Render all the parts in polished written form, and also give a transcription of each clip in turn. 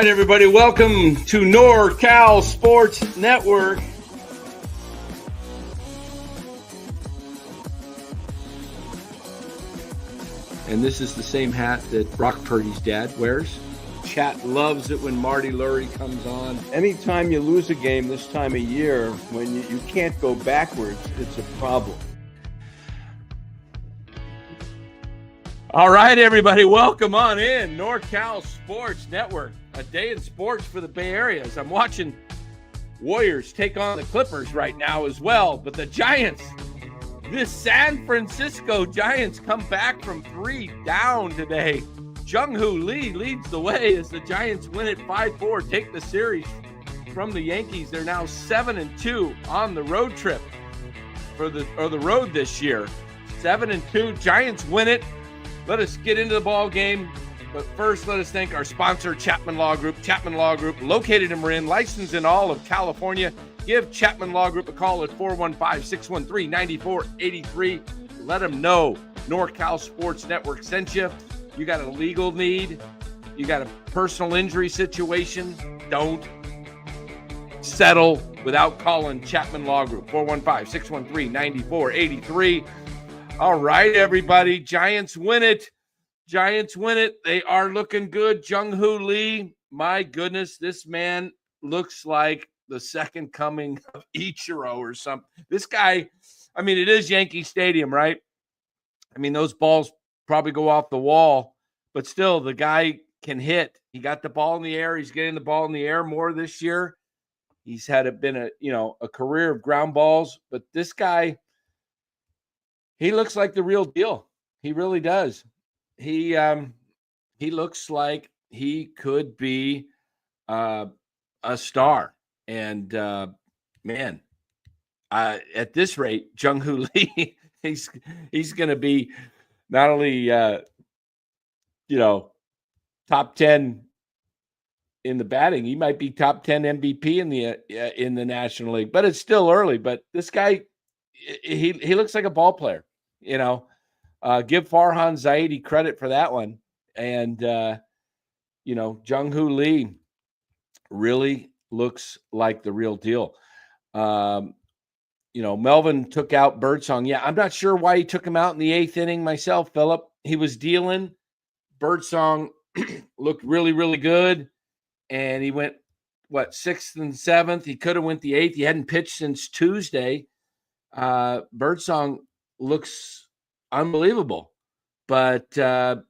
right, everybody, welcome to NorCal Sports Network. And this is the same hat that Brock Purdy's dad wears. Chat loves it when Marty Lurie comes on. Anytime you lose a game this time of year, when you can't go backwards, it's a problem. All right, everybody, welcome on in. NorCal Sports Network, a day in sports for the Bay Area. As I'm watching Warriors take on the Clippers right now as well. But the Giants, the San Francisco Giants, come back from 3 down today. Jung Hoo Lee leads the way as the Giants win it 5-4, take the series from the Yankees. They're now 7-2 on the road trip for the road this year. 7-2, Giants win it. Let us get into the ball game, but first let us thank our sponsor, Chapman Law Group. Chapman Law Group, located in Marin, licensed in all of California. Give Chapman Law Group a call at 415-613-9483. Let them know NorCal Sports Network sent you. You got a legal need, you got a personal injury situation, don't settle without calling Chapman Law Group, 415-613-9483. All right, everybody, Giants win it. Giants win it. They are looking good. Jung Hoo Lee, my goodness, this man looks like the second coming of Ichiro or something. This guy, I mean, it is Yankee Stadium, right? I mean, those balls probably go off the wall, but still, the guy can hit. He got the ball in the air. He's getting the ball in the air more this year. He's been a career of ground balls, but this guy, he looks like the real deal. He really does. He looks like he could be a star. And man, at this rate, Jung Hoo Lee, he's going to be not only top 10 in the batting, he might be top 10 MVP in the National League. But it's still early. But this guy, he looks like a ball player. Give Farhan Zaidi credit for that one. And, Jung Hoo Lee really looks like the real deal. Melvin took out Birdsong. Yeah, I'm not sure why he took him out in the 8th inning myself, Philip. He was dealing. Birdsong looked really, really good. And he went, 6th and 7th? He could have went the 8th. He hadn't pitched since Tuesday. Birdsong looks unbelievable. But, all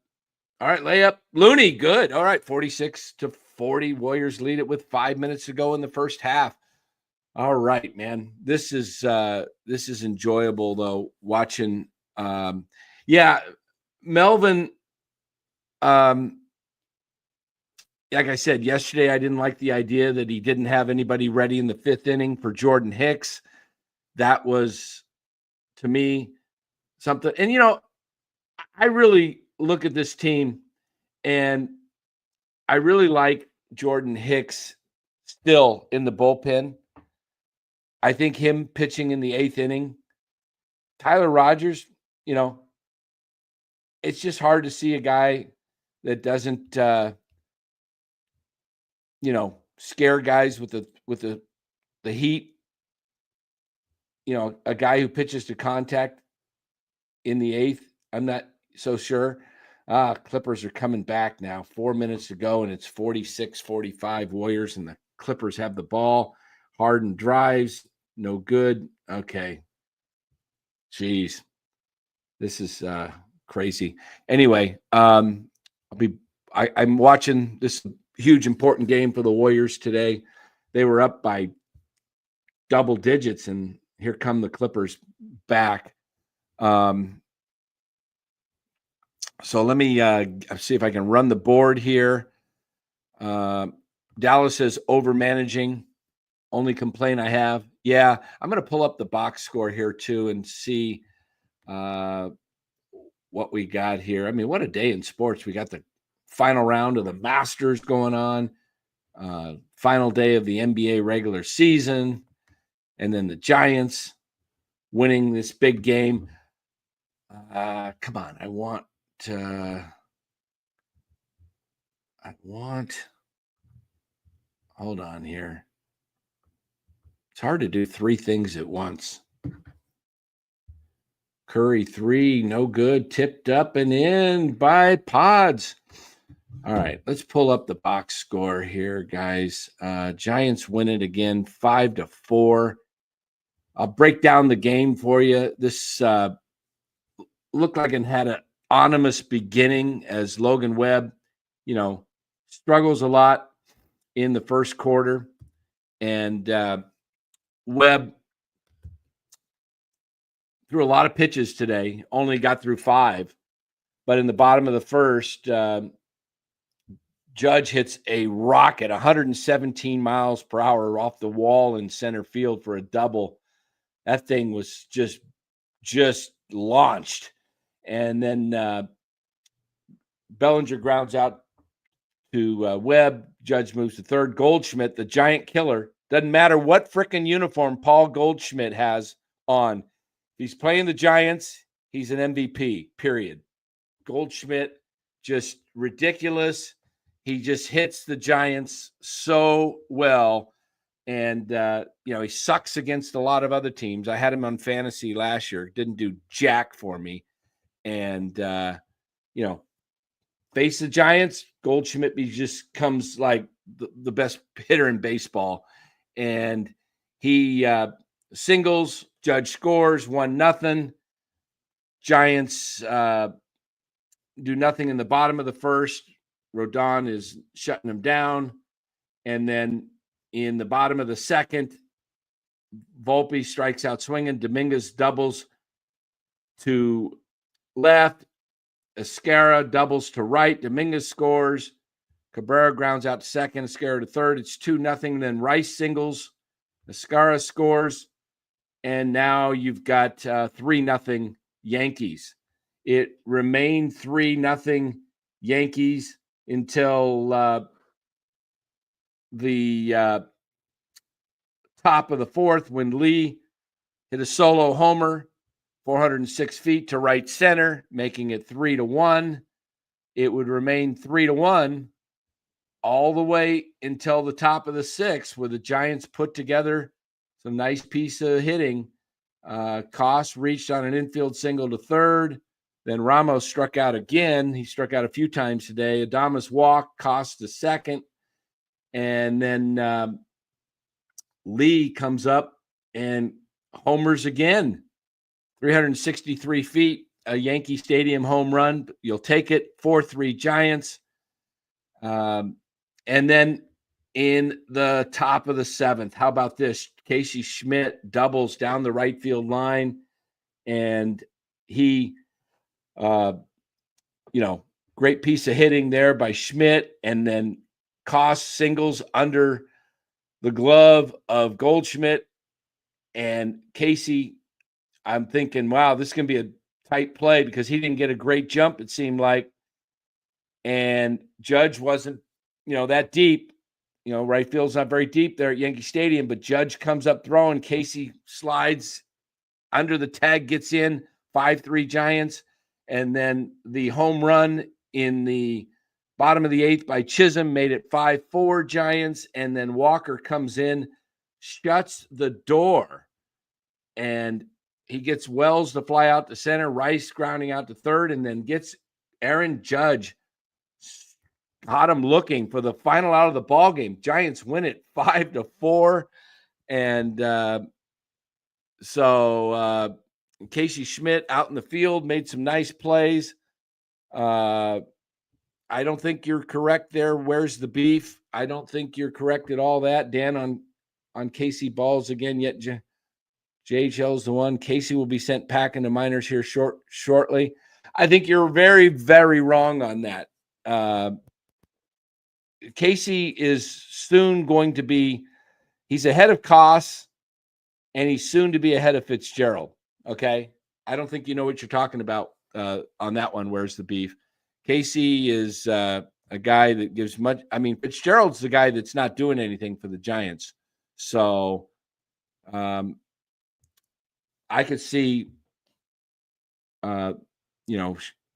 right, layup. Looney, good. All right, 46-40. Warriors lead it with 5 minutes to go in the first half. All right, man. This is enjoyable, though, watching. Melvin, like I said, yesterday I didn't like the idea that he didn't have anybody ready in the 5th inning for Jordan Hicks. That was, to me, something. And, I really look at this team, and I really like Jordan Hicks still in the bullpen. I think him pitching in the 8th inning, Tyler Rogers, it's just hard to see a guy that doesn't, scare guys with the heat. A guy who pitches to contact in the 8th. I'm not so sure. Clippers are coming back now. 4 minutes to go, and it's 46-45 Warriors, and the Clippers have the ball. Harden drives. No good. Okay. Jeez. This is crazy. Anyway, I'm watching this huge important game for the Warriors today. They were up by double digits, and here come the Clippers back. So let me see if I can run the board here. Dallas says over managing. Only complaint I have. Yeah, I'm going to pull up the box score here too and see what we got here. I mean, what a day in sports. We got the final round of the Masters going on, final day of the NBA regular season, and then the Giants winning this big game. Come on, I want Hold on here. It's hard to do three things at once. Curry 3, no good. Tipped up and in by Pods. All right, let's pull up the box score here, guys. Giants win it again, 5-4. I'll break down the game for you. This looked like it had an ominous beginning as Logan Webb, struggles a lot in the first quarter. And Webb threw a lot of pitches today, only got through 5. But in the bottom of the first, Judge hits a rocket, 117 miles per hour off the wall in center field for a double. That thing was just launched. And then Bellinger grounds out to Webb. Judge moves to third. Goldschmidt, the giant killer. Doesn't matter what frickin' uniform Paul Goldschmidt has on. If he's playing the Giants, he's an MVP, period. Goldschmidt, just ridiculous. He just hits the Giants so well. And, he sucks against a lot of other teams. I had him on fantasy last year. Didn't do jack for me. And, face the Giants, Goldschmidt just comes like the best hitter in baseball. And he singles, Judge scores, 1-0. Giants do nothing in the bottom of the first. Rodon is shutting them down. And then in the bottom of the second, Volpe strikes out swinging. Dominguez doubles to left. Escara doubles to right. Dominguez scores. Cabrera grounds out to second. Escara to third. It's 2-0. Then Rice singles. Escara scores. And now you've got 3-0 Yankees. It remained 3-0 Yankees until the top of the fourth when Lee hit a solo homer, 406 feet to right center, making it 3-1. It would remain 3-1 all the way until the top of the sixth, where the Giants put together some nice piece of hitting. Koss reached on an infield single to third. Then Ramos struck out again. He struck out a few times today. Adames walked, Koss to second. And then Lee comes up and homers again. 363 feet, a Yankee Stadium home run. You'll take it. 4-3 Giants. And then in the top of the seventh, how about this? Casey Schmidt doubles down the right field line. And he, great piece of hitting there by Schmidt. And then Koss singles under the glove of Goldschmidt. And Casey, I'm thinking, wow, this is going to be a tight play because he didn't get a great jump, it seemed like. And Judge wasn't, that deep. Right field's not very deep there at Yankee Stadium, but Judge comes up throwing. Casey slides under the tag, gets in, 5-3 Giants. And then the home run in the bottom of the eighth by Chisholm made it 5-4 Giants. And then Walker comes in, shuts the door, and he gets Wells to fly out to center, Rice grounding out to third, and then gets Aaron Judge. Got him looking for the final out of the ball game. Giants win it 5-4. And so Casey Schmidt out in the field made some nice plays. I don't think you're correct there. Where's the beef? I don't think you're correct at all that. Dan on Casey balls again yet. JHL's the one. Casey will be sent packing to minors here shortly. I think you're very, very wrong on that. Casey is soon going to be, he's ahead of Koss, and he's soon to be ahead of Fitzgerald. Okay. I don't think you know what you're talking about on that one. Where's the beef? Casey is a guy that gives much. I mean, Fitzgerald's the guy that's not doing anything for the Giants. So I could see,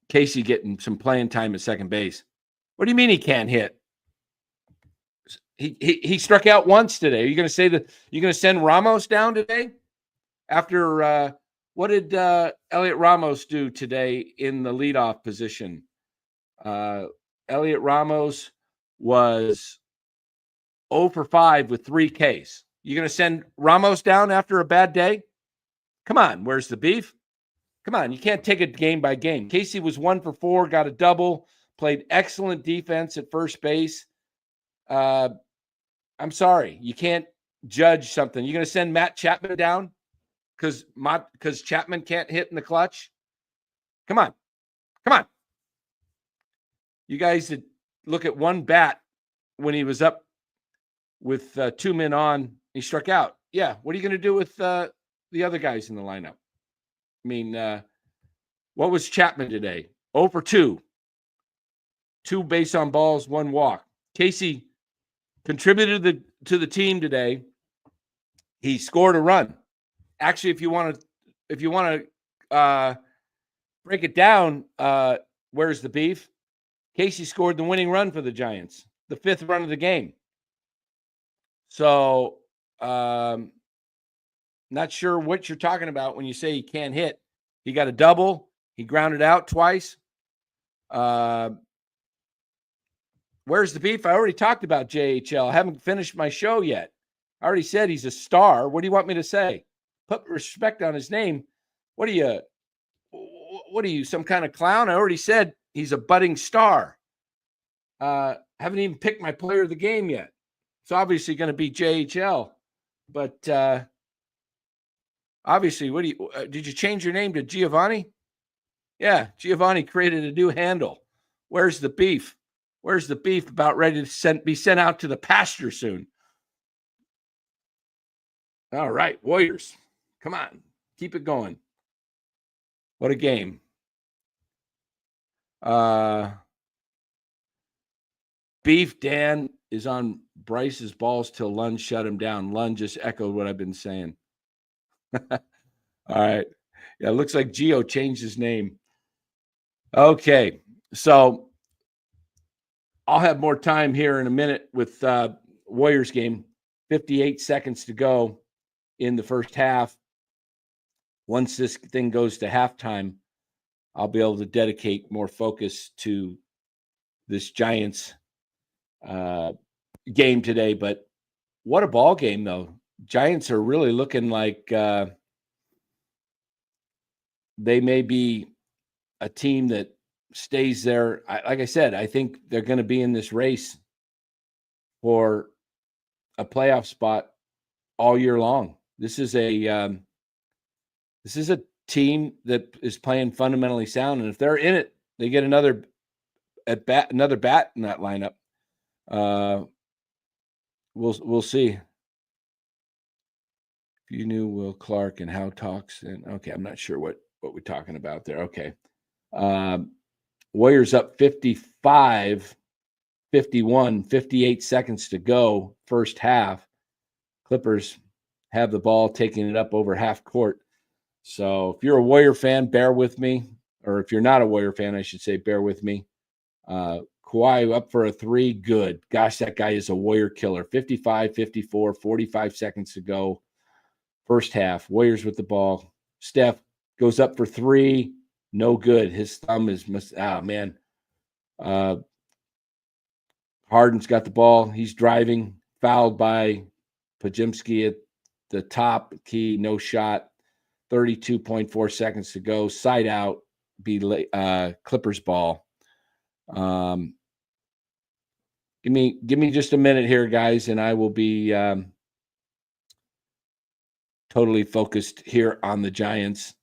Casey getting some playing time at second base. What do you mean he can't hit? He struck out once today. Are you going to say that you're going to send Ramos down today? After what did Elliot Ramos do today in the leadoff position? Elliot Ramos was 0 for 5 with 3 Ks. You're going to send Ramos down after a bad day? Come on, where's the beef? Come on, you can't take it game by game. Casey was 1 for 4, got a double, played excellent defense at first base. I'm sorry, you can't judge something. You're going to send Matt Chapman down because Chapman can't hit in the clutch? Come on. You guys look at one bat when he was up with 2 men on, he struck out. Yeah, what are you going to do with the other guys in the lineup? I mean, what was Chapman today? 0 for 2. 2 base on balls, 1 walk. Casey contributed to the team today. He scored a run. Actually, if you want to break it down, where's the beef? Casey scored the winning run for the Giants, the 5th run of the game. So, not sure what you're talking about when you say he can't hit. He got a double. He grounded out twice. Where's the beef? I already talked about JHL. I haven't finished my show yet. I already said he's a star. What do you want me to say? Put respect on his name. What are you, some kind of clown? I already said he's a budding star. Haven't even picked my player of the game yet. It's obviously going to be JHL. But obviously, did you change your name to Giovanni? Yeah, Giovanni created a new handle. Where's the beef? Where's the beef about ready to be sent out to the pasture soon? All right, Warriors. Come on. Keep it going. What a game. Beef Dan is on Bryce's balls till Lund shut him down. Lund just echoed what I've been saying. All right. Yeah, it looks like Gio changed his name. Okay. So I'll have more time here in a minute with Warriors game. 58 seconds to go in the first half. Once this thing goes to halftime, I'll be able to dedicate more focus to this Giants game today. But what a ball game, though. Giants are really looking like they may be a team that stays there. Like I said, I think they're going to be in this race for a playoff spot all year long. This is a team that is playing fundamentally sound, and if they're in it, they get another bat in that lineup. We'll see. If you knew Will Clark and how talks, and okay, I'm not sure what we're talking about there. Okay. Warriors up 55, 51, 58 seconds to go, first half. Clippers have the ball, taking it up over half court. So if you're a Warrior fan, bear with me. Or if you're not a Warrior fan, I should say, bear with me. Kawhi up for a 3, good. Gosh, that guy is a Warrior killer. 55, 54, 45 seconds to go, first half. Warriors with the ball. Steph goes up for 3, no good. His thumb is man. Harden's got the ball. He's driving, fouled by Pajimski at the top key, no shot. 32.4 seconds to go. Side out, Clippers ball. Give me just a minute here, guys, and I will be totally focused here on the Giants.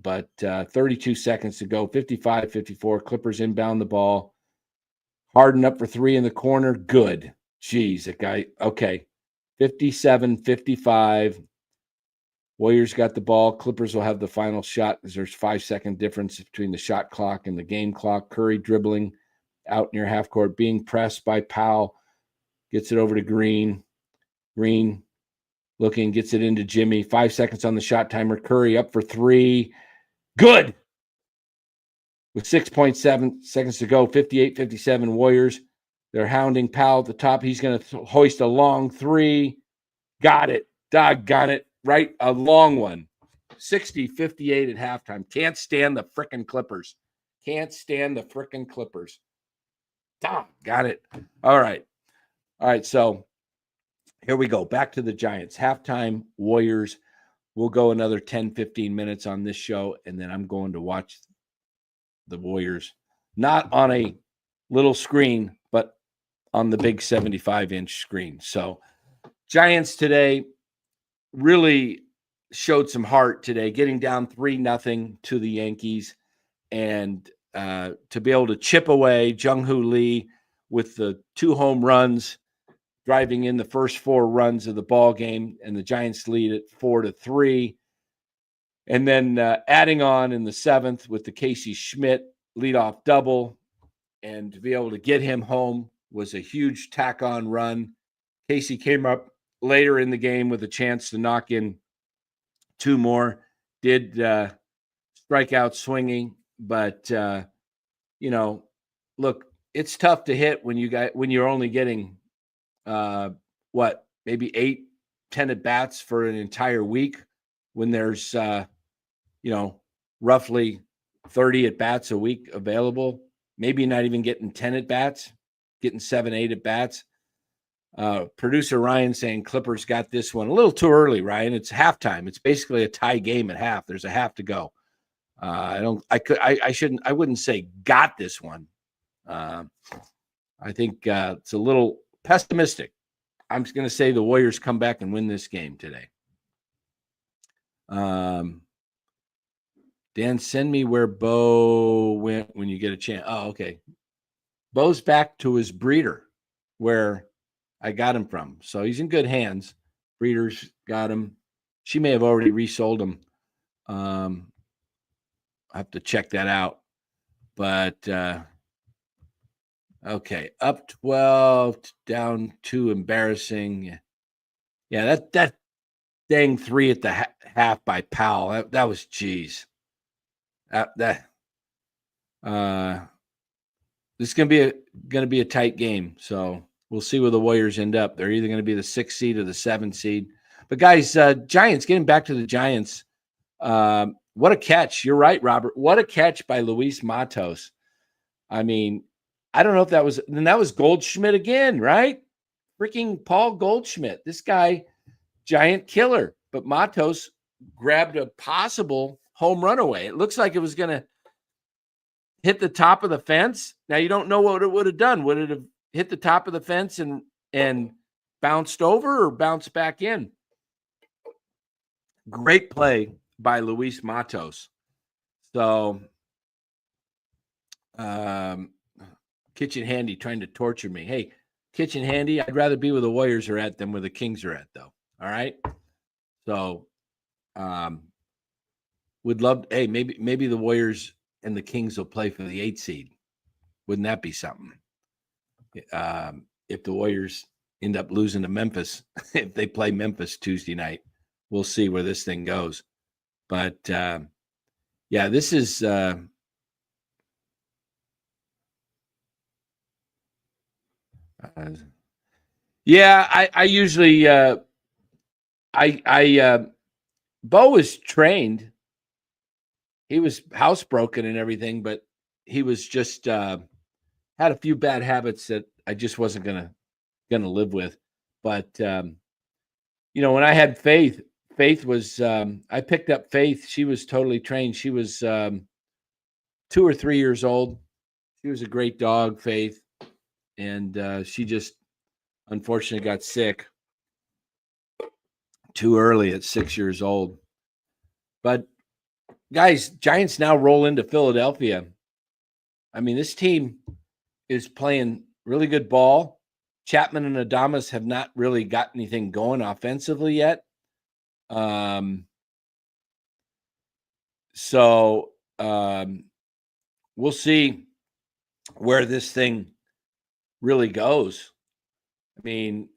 But 32 seconds to go. 55-54. Clippers inbound the ball. Harden up for 3 in the corner. Good. Jeez, that guy. Okay. 57-55. Warriors got the ball. Clippers will have the final shot because there's 5-second difference between the shot clock and the game clock. Curry dribbling out near half court, being pressed by Powell. Gets it over to Green. Green looking, gets it into Jimmy. 5 seconds on the shot timer. Curry up for 3. Good. With 6.7 seconds to go, 58-57 Warriors. They're hounding Powell at the top. He's going to hoist a long three. Got it. Doggone it. Right? A long one. 60-58 at halftime. Can't stand the frickin' Clippers. Can't stand the frickin' Clippers. Got it. All right. So here we go. Back to the Giants. Halftime, Warriors. We'll go another 10, 15 minutes on this show, and then I'm going to watch the Warriors. Not on a little screen, but on the big 75-inch screen. So Giants today really showed some heart today, getting down 3-0 to the Yankees, and to be able to chip away. Jung Hoo Lee with the 2 home runs, driving in the first 4 runs of the ball game, and the Giants lead at 4-3. And then adding on in the 7th with the Casey Schmidt leadoff double, and to be able to get him home was a huge tack-on run. Casey came up later in the game with a chance to knock in 2 more. Did strike out swinging, but look, it's tough to hit when you're only getting maybe 8-10 at bats for an entire week, when there's roughly 30 at bats a week available. Maybe not even getting 10 at bats, getting 7-8 at bats. Producer Ryan saying Clippers got this one a little too early, Ryan. It's halftime. It's basically a tie game at half. There's a half to go. I wouldn't say got this one. I think it's a little pessimistic. I'm just going to say the Warriors come back and win this game today. Dan, send me where Bo went when you get a chance. Oh, okay. Bo's back to his breeder where I got him from. So he's in good hands. Breeders got him. She may have already resold him. I have to check that out. But okay, up 12, down 2, embarrassing. Yeah, that dang 3 at the half by Powell. That was geez. This is going to be a tight game. So we'll see where the Warriors end up. They're either going to be the 6th seed or the 7th seed. But guys, Giants, getting back to the Giants. What a catch. You're right, Robert. What a catch by Luis Matos. I mean, I don't know if that was Goldschmidt again, right? Freaking Paul Goldschmidt. This guy, giant killer. But Matos grabbed a possible home run away. It looks like it was going to hit the top of the fence. Now, you don't know what it would have done. Would it have hit the top of the fence and bounced over or bounced back in? Great play by Luis Matos. So, Kitchen Handy trying to torture me. Hey, Kitchen Handy, I'd rather be where the Warriors are at than where the Kings are at, though. All right? So, would love, hey, maybe the Warriors and the Kings will play for the 8th seed. Wouldn't that be something? If the Warriors end up losing to Memphis, if they play Memphis Tuesday night, we'll see where this thing goes. But yeah, this is I usually Bo was trained. He was housebroken and everything, but he was just had a few bad habits that I just wasn't gonna live with. But when I had Faith was I picked up Faith. She was totally trained. She was 2 or 3 years old. She was a great dog, Faith, and she just unfortunately got sick too early at 6 years old. But guys, Giants now roll into Philadelphia. I mean, this team is playing really good ball. Chapman and Adames have not really got anything going offensively yet. So we'll see where this thing really goes. I mean,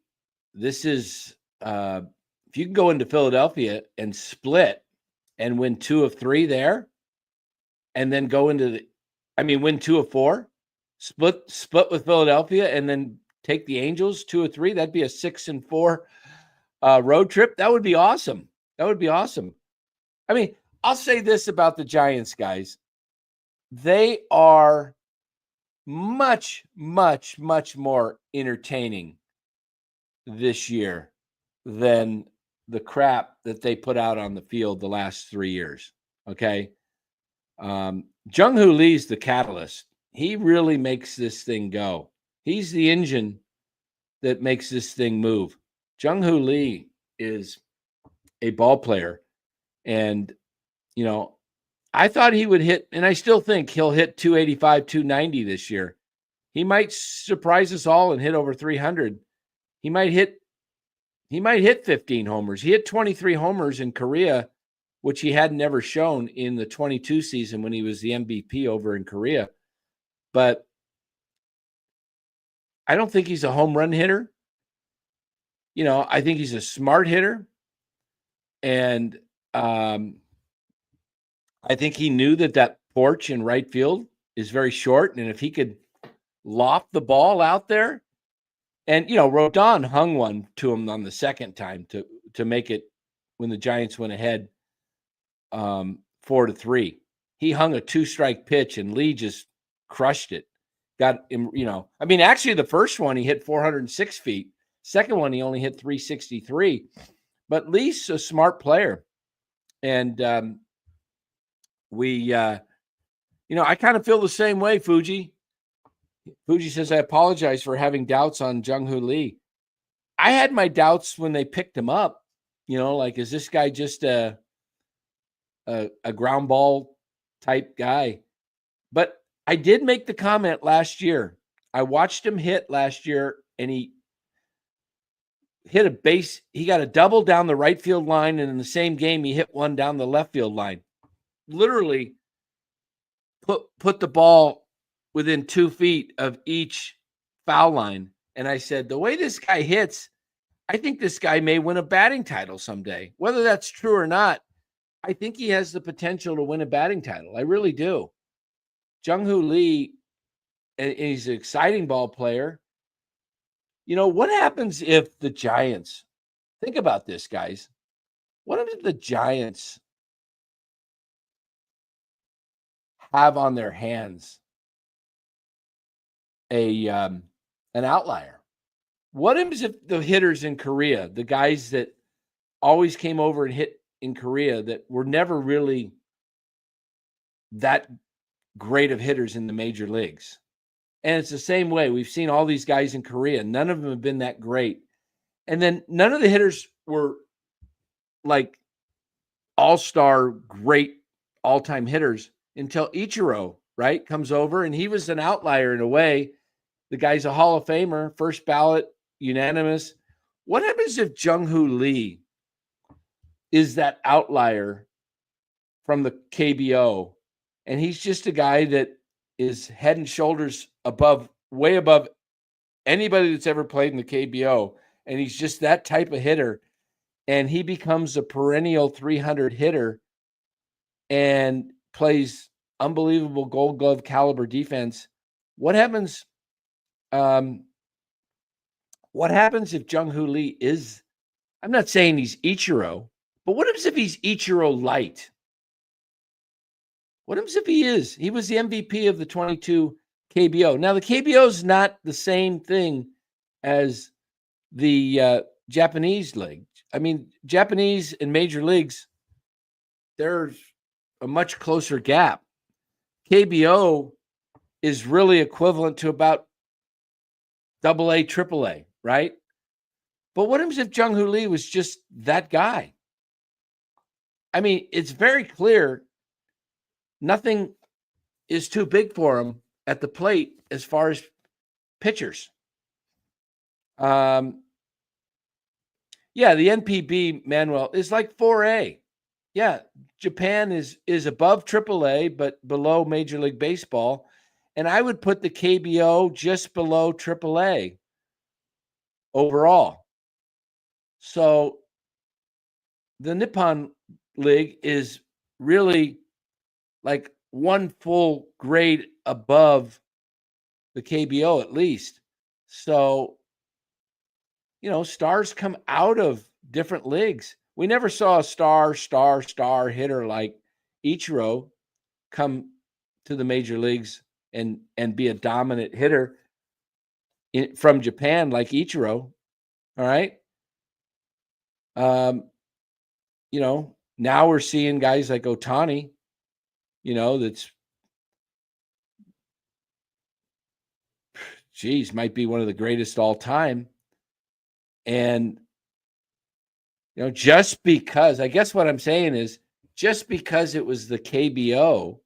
this is if you can go into Philadelphia and split and win 2 of 3 there, and then go into win 2 of 4, split with Philadelphia, and then take the Angels 2 or 3. That'd be a 6-4 road trip. That would be awesome. That would be awesome. I mean, I'll say this about the Giants, guys. They are much, much, much more entertaining this year than the crap that they put out on the field the last 3 years. Okay. Jung Hoo Lee's the catalyst. He really makes this thing go. He's the engine that makes this thing move. Jung Hoo Lee is a ball player. And, I thought he would hit, and I still think he'll hit 285, 290 this year. He might surprise us all and hit over 300. He might hit 15 homers. He hit 23 homers in Korea, which he had never shown in the 22 season when he was the MVP over in Korea. But I don't think he's a home run hitter. I think he's a smart hitter. And I think he knew that porch in right field is very short. And if he could loft the ball out there, and, Rodon hung one to him on the second time to make it when the Giants went ahead 4-3. He hung a 2-strike pitch, and Lee just crushed it. Got him, actually the first one he hit 406 feet. Second one he only hit 363. But Lee's a smart player. And I kind of feel the same way, Fuji. Fuji says, I apologize for having doubts on Jung Hoo Lee. I had my doubts when they picked him up. Is this guy just a ground ball type guy? But I did make the comment last year. I watched him hit last year, and he hit a base. He got a double down the right field line, and in the same game, he hit one down the left field line. Literally put the ball within 2 feet of each foul line. And I said, the way this guy hits, I think this guy may win a batting title someday. Whether that's true or not, I think he has the potential to win a batting title. I really do. Jung Hoo Lee, and he's an exciting ball player. What happens if the Giants, think about this, guys. What if the Giants have on their hands an outlier? What happens if the hitters in Korea, the guys that always came over and hit in Korea that were never really that great of hitters in the major leagues? And it's the same way. We've seen all these guys in Korea. None of them have been that great. And then none of the hitters were like all-star, great all-time hitters until Ichiro, right, comes over, and he was an outlier in a way. The guy's a Hall of Famer, first ballot, unanimous. What happens if Jung Hoo Lee is that outlier from the KBO, and he's just a guy that is head and shoulders above, way above anybody that's ever played in the KBO, and he's just that type of hitter, and he becomes a perennial 300 hitter and plays unbelievable Gold Glove caliber defense? What happens? What happens if Jung Hoo Lee is? I'm not saying he's Ichiro, but what happens if he's Ichiro light? What happens if he is? He was the MVP of the 22 KBO. Now, the KBO is not the same thing as the Japanese league. I mean, Japanese and major leagues, there's a much closer gap. KBO is really equivalent to about AA, AAA, right? But what happens if Jung Hoo Lee was just that guy? I mean, it's very clear nothing is too big for him at the plate as far as pitchers. Yeah, the NPB, Manuel, is like 4A. Yeah, Japan is above AAA, but below Major League Baseball. And I would put the KBO just below AAA overall. So the Nippon League is really like one full grade above the KBO at least. So, stars come out of different leagues. We never saw a star hitter like Ichiro come to the major leagues and be a dominant hitter from Japan like Ichiro. All right. Now we're seeing guys like Ohtani, that's, might be one of the greatest all time. And, just because, I guess what I'm saying is, just because it was the KBO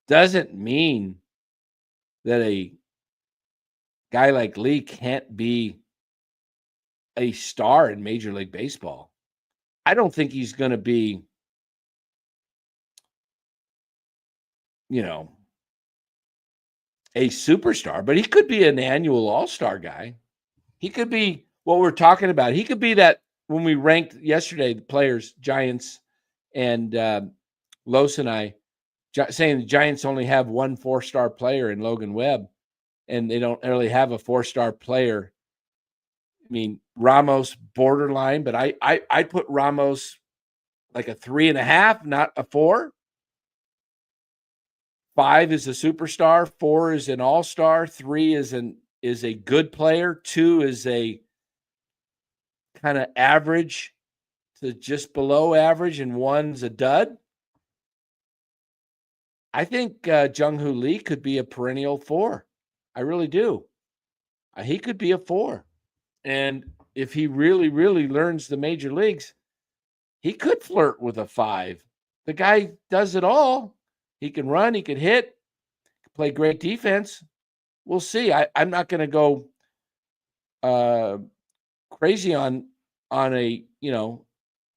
doesn't mean that a guy like Lee can't be a star in Major League Baseball. I don't think he's going to be, a superstar, but he could be an annual all-star guy. He could be what we're talking about. He could be that when we ranked yesterday, the players, Giants and Los and I, saying the Giants only have one 4-star player in Logan Webb, and they don't really have a 4-star player. I mean, Ramos borderline, but I put Ramos like a 3.5, not a 4. 5 is a superstar, 4 is an all-star, 3 is a good player, 2 is a kind of average to just below average, and 1's a dud. I think Jung Hoo Lee could be a perennial 4. I really do. He could be a 4. And if he really, really learns the major leagues, he could flirt with a 5. The guy does it all. He can run, he can hit, play great defense. We'll see. I'm not going to go crazy on a,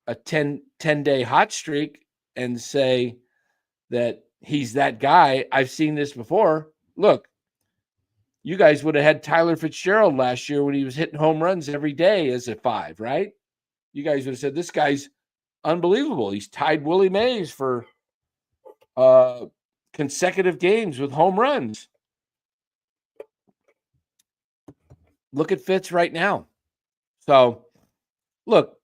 a 10-day hot streak and say that he's that guy. I've seen this before. Look, you guys would have had Tyler Fitzgerald last year when he was hitting home runs every day as a 5, right? You guys would have said, this guy's unbelievable. He's tied Willie Mays for consecutive games with home runs. Look at Fitz right now. So, look,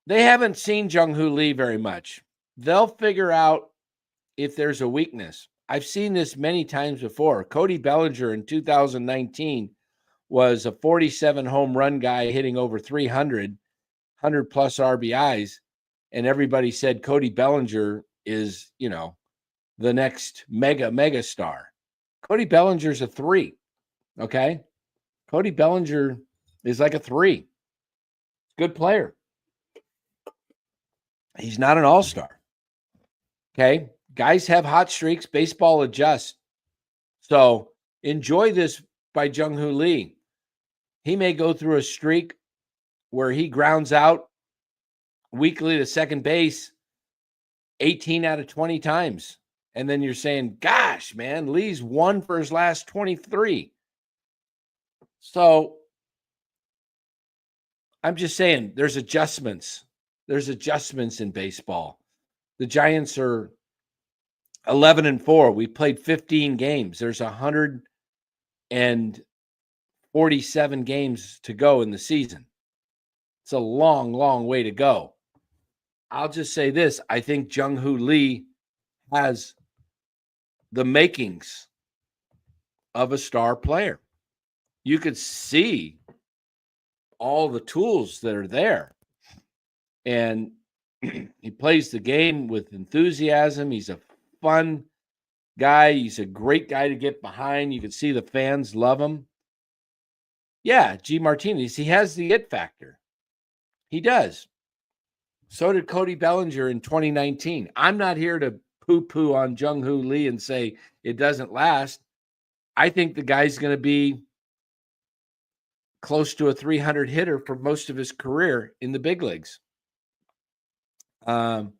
they haven't seen Jung Hoo Lee very much. They'll figure out if there's a weakness. I've seen this many times before. Cody Bellinger in 2019 was a 47 home run guy hitting over 300, 100-plus RBIs, and everybody said Cody Bellinger is, the next mega star. Cody Bellinger's a 3, okay? Cody Bellinger is like a 3. Good player. He's not an all-star, okay? Guys have hot streaks. Baseball adjusts. So enjoy this by Jung Hoo Lee. He may go through a streak where he grounds out weekly to second base 18 out of 20 times. And then you're saying, gosh, man, Lee's 1 for his last 23. So I'm just saying there's adjustments. There's adjustments in baseball. The Giants are 11-4. We played 15 games. There's 147 games to go in the season. It's a long, long way to go. I'll just say this. I think Jung Hoo Lee has the makings of a star player. You could see all the tools that are there. And he plays the game with enthusiasm. He's a fun guy. He's a great guy to get behind. You can see the fans love him. Yeah, G. Martinez, he has the it factor. He does. So did Cody Bellinger in 2019. I'm not here to poo-poo on Jung Hoo Lee and say it doesn't last. I think the guy's going to be close to a 300 hitter for most of his career in the big leagues. But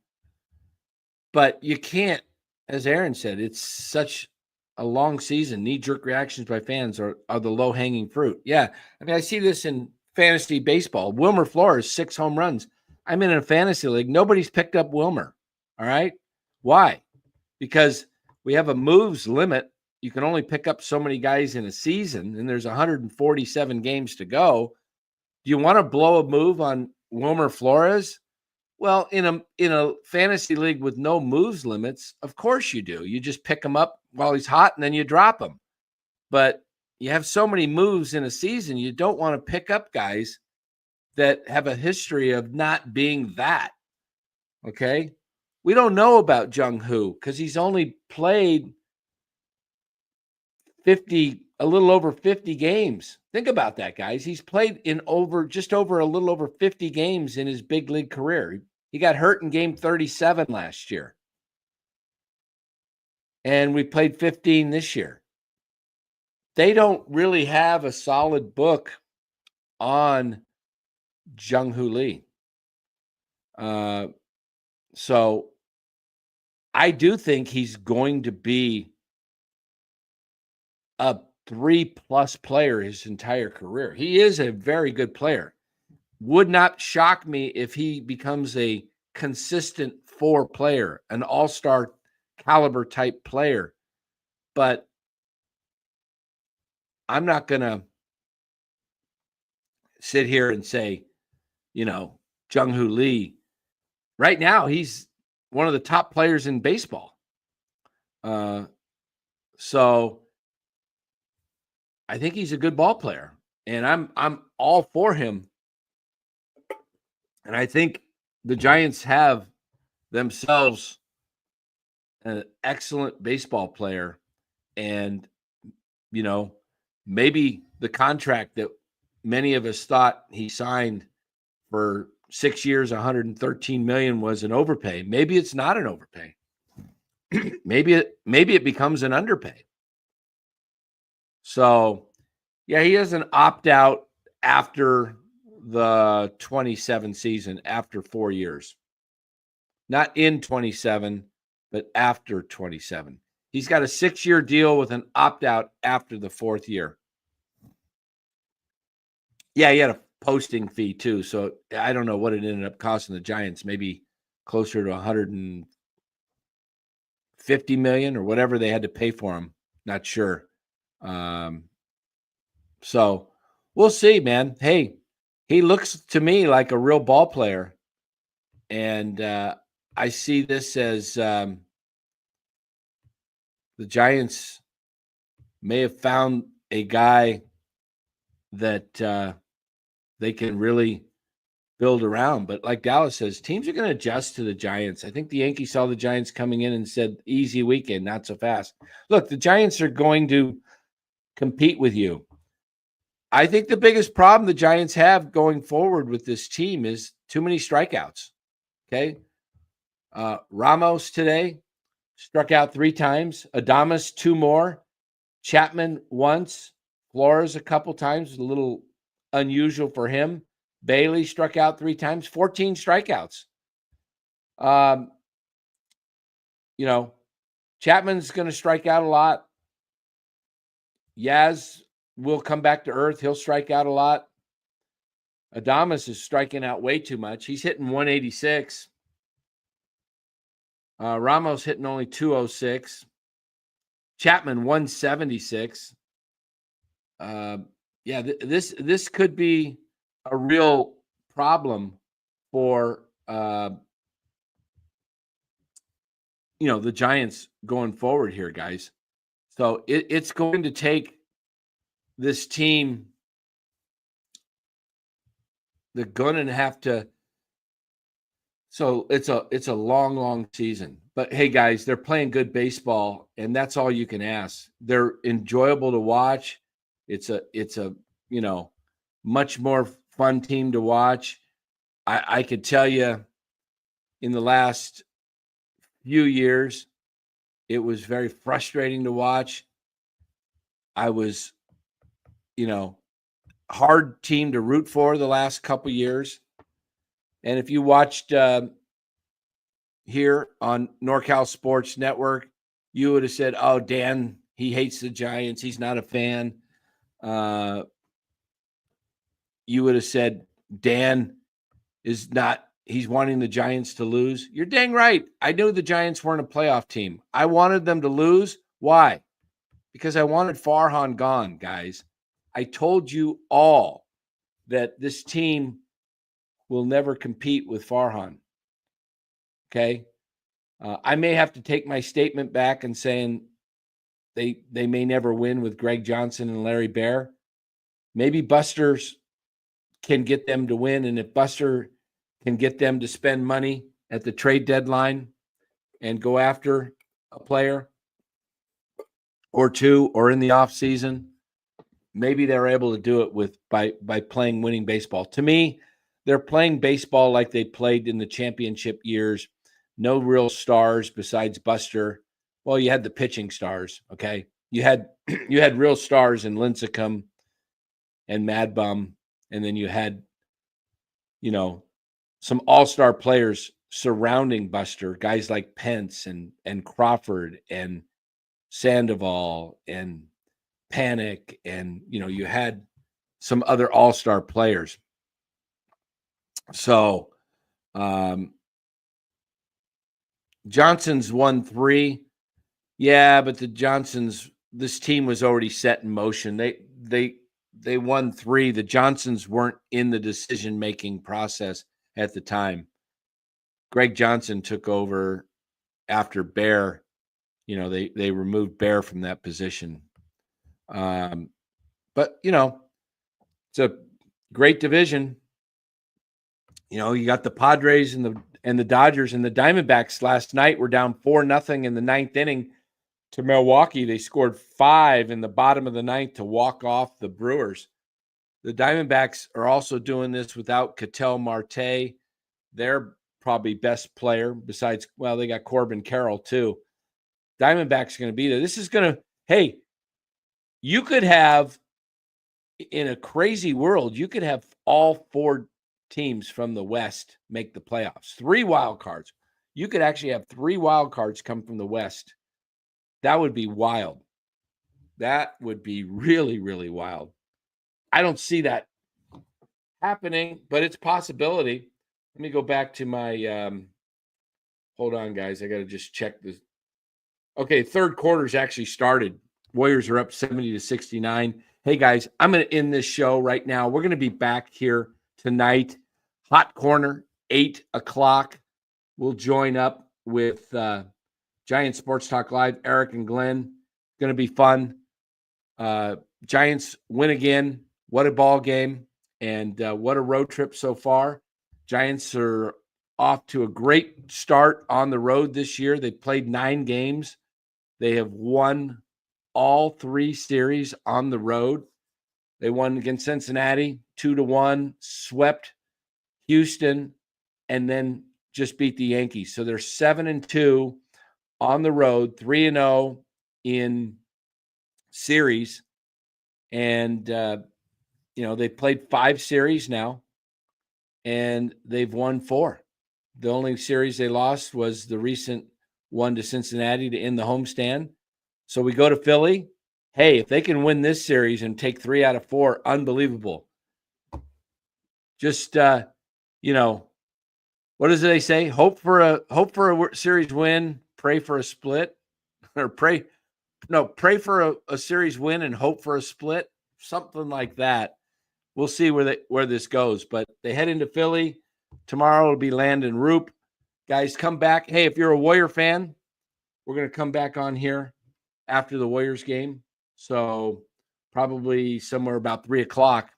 you can't, as Aaron said, it's such a long season. Knee-jerk reactions by fans are the low-hanging fruit. Yeah, I mean, I see this in fantasy baseball. Wilmer Flores, 6 home runs. I'm in a fantasy league. Nobody's picked up Wilmer, all right? Why? Because we have a moves limit. you can only pick up so many guys in a season, and there's 147 games to go. Do you want to blow a move on Wilmer Flores? Well, in a fantasy league with no moves limits, of course you do. You just pick him up while he's hot and then you drop him. But you have so many moves in a season, you don't want to pick up guys that have a history of not being that. Okay? We don't know about Jung Hoo because he's only played a little over 50 games. Think about that, guys. He's played in just over a little over 50 games in his big league career. He got hurt in game 37 last year. And we played 15 this year. They don't really have a solid book on Jung Hoo Lee. So I do think he's going to be a 3+ player his entire career. He is a very good player. Would not shock me if he becomes a consistent 4 player, an all-star caliber type player. But I'm not going to sit here and say, Jung Hoo Lee. Right now, he's one of the top players in baseball. So I think he's a good ball player, and I'm all for him. And I think the Giants have themselves an excellent baseball player, and maybe the contract that many of us thought he signed for 6 years, $113 million was an overpay. Maybe it's not an overpay. maybe it becomes an underpay. So, yeah, he has an opt-out after the 27 season, after 4 years. Not in 27, but after 27. He's got a 6-year deal with an opt-out after the 4th year. Yeah, he had a posting fee too, so I don't know what it ended up costing the Giants, maybe closer to $150 million or whatever they had to pay for him. Not sure. So we'll see, man. Hey, he looks to me like a real ball player, and I see this as the Giants may have found a guy that they can really build around. But like Dallas says, teams are going to adjust to the Giants. I think the Yankees saw the Giants coming in and said, easy weekend, not so fast. Look, the Giants are going to compete with you. I think the biggest problem the Giants have going forward with this team is too many strikeouts. Okay. Ramos today struck out 3 times. Adames 2 more. Chapman once. Flores a couple times. A little unusual for him. Bailey struck out 3 times. 14 strikeouts. Chapman's going to strike out a lot. Yaz will come back to earth. He'll strike out a lot. Adames is striking out way too much. He's hitting 186. Ramos hitting only 206. Chapman 176. This could be a real problem for the Giants going forward here, guys. So it's going to take this team. They're going to have to. So it's a long season. But hey, guys, they're playing good baseball, and that's all you can ask. They're enjoyable to watch. It's a much more fun team to watch. I could tell you, in the last few years, it was very frustrating to watch. I was, hard team to root for the last couple years. And if you watched here on NorCal Sports Network, you would have said, oh, Dan, he hates the Giants. He's not a fan. You would have said, Dan is not, he's wanting the Giants to lose. You're dang right. I knew the Giants weren't a playoff team. I wanted them to lose. Why? because I wanted Farhan gone, guys. I told you all that this team will never compete with Farhan. Okay. I may have to take my statement back and saying they may never win with Greg Johnson and Larry Baer. Maybe Buster's can get them to win. And if Buster can get them to spend money at the trade deadline and go after a player or two or in the offseason, maybe they're able to do it by playing winning baseball. To me, they're playing baseball like they played in the championship years. No real stars besides Buster. Well, you had the pitching stars, okay? You had real stars in Lincecum and Mad Bum, and then you had, some all-star players surrounding Buster, guys like Pence and Crawford and Sandoval and Panic, and you had some other all-star players. So Johnson's won 3. Yeah, but this team was already set in motion. They won 3. The Johnsons weren't in the decision-making process at the time. Greg Johnson took over after Bear. They removed Bear from that position. But it's a great division. You got the Padres and the Dodgers, and the Diamondbacks last night were down 4-0 in the 9th inning to Milwaukee. They scored 5 in the bottom of the 9th to walk off the Brewers. The Diamondbacks are also doing this without Ketel Marte, their probably best player besides, they got Corbin Carroll too. Diamondbacks going to be there. This is going to, hey, you could have, in a crazy world, you could have all 4 teams from the West make the playoffs. 3 wild cards. You could actually have 3 wild cards come from the West. That would be wild. That would be really, really wild. I don't see that happening, but it's a possibility. Let me go back to my hold on, guys. I got to just check this. Okay, third quarter's actually started. Warriors are up 70-69. Hey, guys, I'm going to end this show right now. We're going to be back here tonight. Hot Corner, 8 o'clock. We'll join up with Giant Sports Talk Live, Eric and Glenn. Going to be fun. Giants win again. What a ball game. And what a road trip so far. Giants are off to a great start on the road this year. They played 9 games. They have won all 3 series on the road. They won against Cincinnati 2-1, swept Houston, and then just beat the Yankees. So they're 7-2 on the road, 3-0 in series. And, they played 5 series now, and they've won 4. The only series they lost was the recent one to Cincinnati to end the homestand. So we go to Philly. Hey, if they can win this series and take 3 out of 4, unbelievable. Just, what does they say? Hope for a series win, pray for a split, or pray for a series win and hope for a split, something like that. We'll see where this goes, but they head into Philly. Tomorrow it'll be Landon Roop. Guys, come back. Hey, if you're a Warrior fan, we're going to come back on here after the Warriors game. So probably somewhere about 3 o'clock,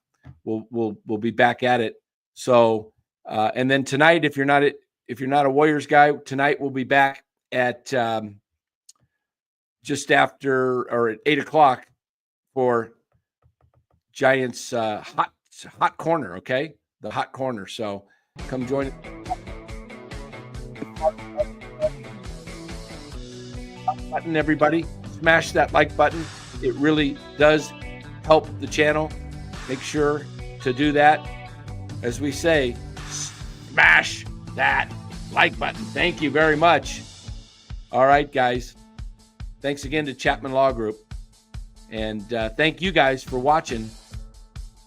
we'll be back at it. So, and then tonight, if you're not a Warriors guy, tonight we'll be back at just after or at 8 o'clock for Giants hot corner. Okay, the hot corner. So come join. Button, everybody, smash that like button. It really does help the channel. Make sure to do that. As we say, smash that like button. Thank you very much. All right, guys. Thanks again to Chapman Law Group. And thank you guys for watching.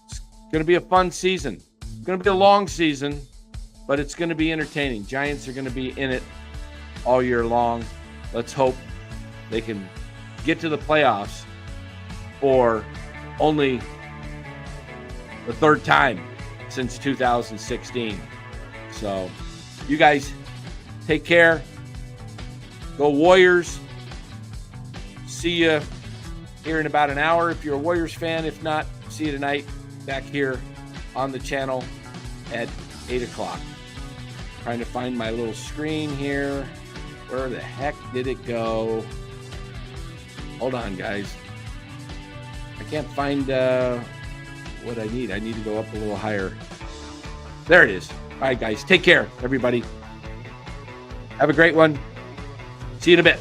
It's going to be a fun season. It's going to be a long season, but it's going to be entertaining. Giants are going to be in it all year long. Let's hope they can get to the playoffs for only the third time since 2016. So you guys take care. Go Warriors. See you here in about an hour if you're a Warriors fan. If not, see you tonight back here on the channel at 8 o'clock. Trying to find my little screen here. Where the heck did it go? Hold on, guys. I can't find what I need. I need to go up a little higher. There it is. All right, guys. Take care, everybody. Have a great one. See you in a bit.